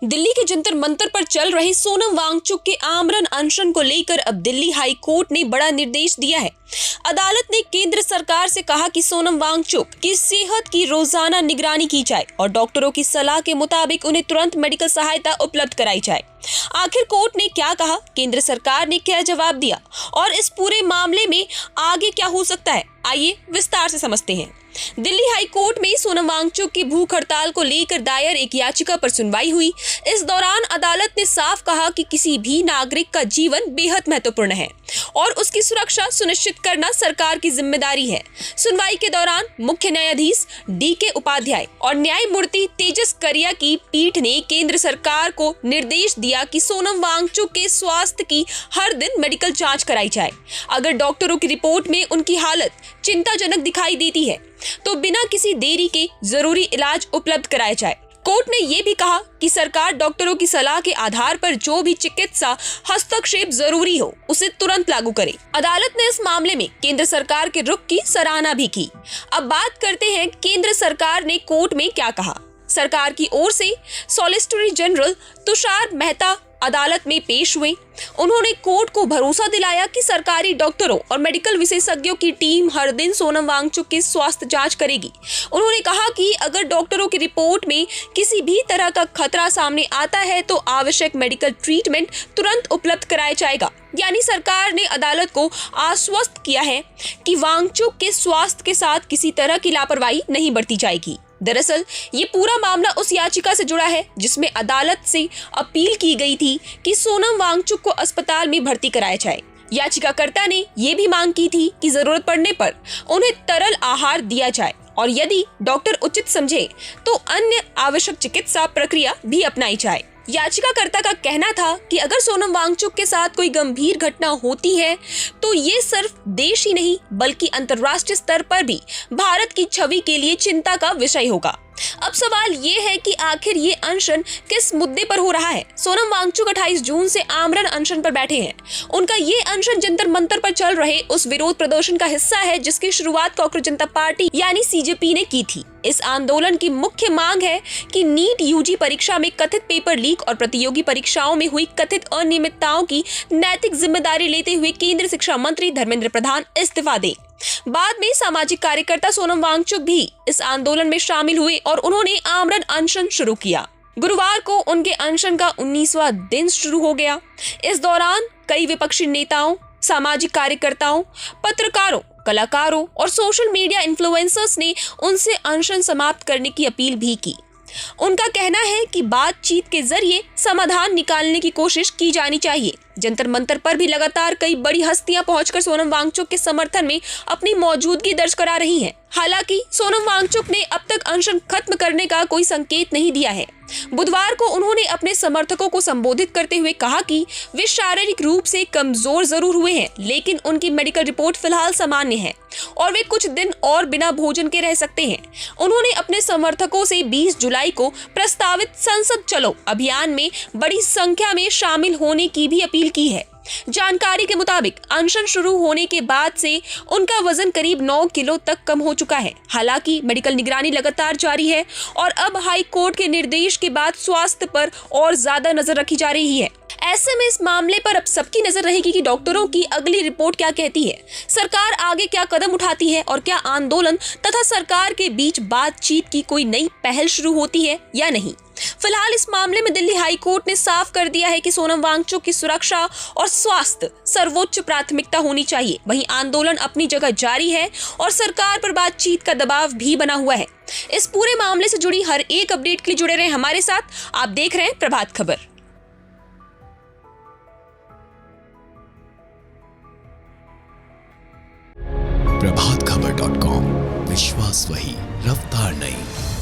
दिल्ली के जंतर मंतर पर चल रहे सोनम वांगचुक के आमरण अनशन को लेकर अब दिल्ली हाई कोर्ट ने बड़ा निर्देश दिया है। अदालत ने केंद्र सरकार से कहा कि सोनम वांगचुक की सेहत की रोजाना निगरानी की जाए और डॉक्टरों की सलाह के मुताबिक उन्हें तुरंत मेडिकल सहायता उपलब्ध कराई जाए। आखिर कोर्ट ने क्या कहा, केंद्र सरकार ने क्या जवाब दिया और इस पूरे मामले में आगे क्या हो सकता है, आइए विस्तार से समझते हैं। दिल्ली हाई कोर्ट में सोनम वांगचुक की भूख हड़ताल को लेकर दायर एक याचिका पर सुनवाई हुई। इस दौरान अदालत ने साफ कहा कि किसी भी नागरिक का जीवन बेहद महत्वपूर्ण है और उसकी सुरक्षा सुनिश्चित करना सरकार की जिम्मेदारी है। सुनवाई के दौरान मुख्य न्यायाधीश DK उपाध्याय और न्यायमूर्ति तेजस करिया की पीठ ने केंद्र सरकार को निर्देश दिया कि सोनम वांगचुक के स्वास्थ्य की हर दिन मेडिकल जांच कराई जाए। अगर डॉक्टरों की रिपोर्ट में उनकी हालत चिंताजनक दिखाई देती है तो बिना किसी देरी के जरूरी इलाज उपलब्ध कराया जाए। कोर्ट ने यह भी कहा कि सरकार डॉक्टरों की सलाह के आधार पर जो भी चिकित्सा हस्तक्षेप जरूरी हो उसे तुरंत लागू करे। अदालत ने इस मामले में केंद्र सरकार के रुख की सराहना भी की। अब बात करते हैं केंद्र सरकार ने कोर्ट में क्या कहा। सरकार की ओर से सॉलिसिटर जनरल तुषार मेहता अदालत में पेश हुए। उन्होंने कोर्ट को भरोसा दिलाया कि सरकारी डॉक्टरों और मेडिकल विशेषज्ञों की टीम हर दिन सोनम वांगचुक की स्वास्थ्य जांच करेगी। उन्होंने कहा कि अगर डॉक्टरों की रिपोर्ट में किसी भी तरह का खतरा सामने आता है तो आवश्यक मेडिकल ट्रीटमेंट तुरंत उपलब्ध कराया जाएगा। यानी सरकार ने अदालत को आश्वस्त किया है कि वांगचुक के स्वास्थ्य के साथ किसी तरह की लापरवाही नहीं बरती जाएगी। दरअसल ये पूरा मामला उस याचिका से जुड़ा है जिसमें अदालत से अपील की गई थी कि सोनम वांगचुक को अस्पताल में भर्ती कराया जाए। याचिकाकर्ता ने ये भी मांग की थी कि जरूरत पड़ने पर उन्हें तरल आहार दिया जाए और यदि डॉक्टर उचित समझे तो अन्य आवश्यक चिकित्सा प्रक्रिया भी अपनाई जाए। याचिकाकर्ता का कहना था कि अगर सोनम वांगचुक के साथ कोई गंभीर घटना होती है तो ये सिर्फ देश ही नहीं बल्कि अंतर्राष्ट्रीय स्तर पर भी भारत की छवि के लिए चिंता का विषय होगा। अब सवाल ये है कि आखिर ये अनशन किस मुद्दे पर हो रहा है। सोनम वांगचुक 28 जून से आमरण अनशन पर बैठे हैं। उनका ये अनशन जंतर मंतर पर चल रहे उस विरोध प्रदर्शन का हिस्सा है जिसकी शुरुआत कांग्रेस जनता पार्टी यानी CJP ने की थी। इस आंदोलन की मुख्य मांग है कि नीट UG परीक्षा में कथित पेपर लीक और प्रतियोगी परीक्षाओं में हुई कथित अनियमितताओं की नैतिक जिम्मेदारी लेते हुए केंद्रीय शिक्षा मंत्री धर्मेंद्र प्रधान इस्तीफा दें। बाद में सामाजिक कार्यकर्ता सोनम वांगचुक भी इस आंदोलन में शामिल हुए और उन्होंने आमरण अनशन शुरू किया। गुरुवार को उनके अनशन का 19वां दिन शुरू हो गया। इस दौरान कई विपक्षी नेताओं, सामाजिक कार्यकर्ताओं, पत्रकारों, कलाकारों और सोशल मीडिया इन्फ्लुएंसर्स ने उनसे अनशन समाप्त करने की अपील भी की। उनका कहना है कि बातचीत के जरिए समाधान निकालने की कोशिश की जानी चाहिए। जंतर मंतर पर भी लगातार कई बड़ी हस्तियां पहुंचकर सोनम वांगचुक के समर्थन में अपनी मौजूदगी दर्ज करा रही हैं। हालांकि सोनम वांगचुक ने अब तक अनशन खत्म करने का कोई संकेत नहीं दिया है। बुधवार को उन्होंने अपने समर्थकों को संबोधित करते हुए कहा कि वे शारीरिक रूप से कमजोर जरूर हुए हैं लेकिन उनकी मेडिकल रिपोर्ट फिलहाल सामान्य है और वे कुछ दिन और बिना भोजन के रह सकते हैं। उन्होंने अपने समर्थकों से 20 जुलाई को प्रस्तावित संसद चलो अभियान में बड़ी संख्या में शामिल होने की भी अपील की है। जानकारी के मुताबिक अनशन शुरू होने के बाद से उनका वजन करीब 9 किलो तक कम हो चुका है। हालांकि मेडिकल निगरानी लगातार जारी है और अब हाई कोर्ट के निर्देश के बाद स्वास्थ्य पर और ज्यादा नजर रखी जा रही है। ऐसे में इस मामले पर अब सबकी नजर रहेगी कि डॉक्टरों की अगली रिपोर्ट क्या कहती है, सरकार आगे क्या कदम उठाती है और क्या आंदोलन तथा सरकार के बीच बातचीत की कोई नई पहल शुरू होती है या नहीं। फिलहाल इस मामले में दिल्ली हाई कोर्ट ने साफ कर दिया है कि सोनम वांगचुक की सुरक्षा और स्वास्थ्य सर्वोच्च प्राथमिकता होनी चाहिए। वहीं आंदोलन अपनी जगह जारी है और सरकार पर बातचीत का दबाव भी बना हुआ है। इस पूरे मामले से जुड़ी हर एक अपडेट के लिए जुड़े रहे हमारे साथ। आप देख रहे हैं प्रभात खबर। प्रभातखबर.com, विश्वास वही, रफ्तार नहीं।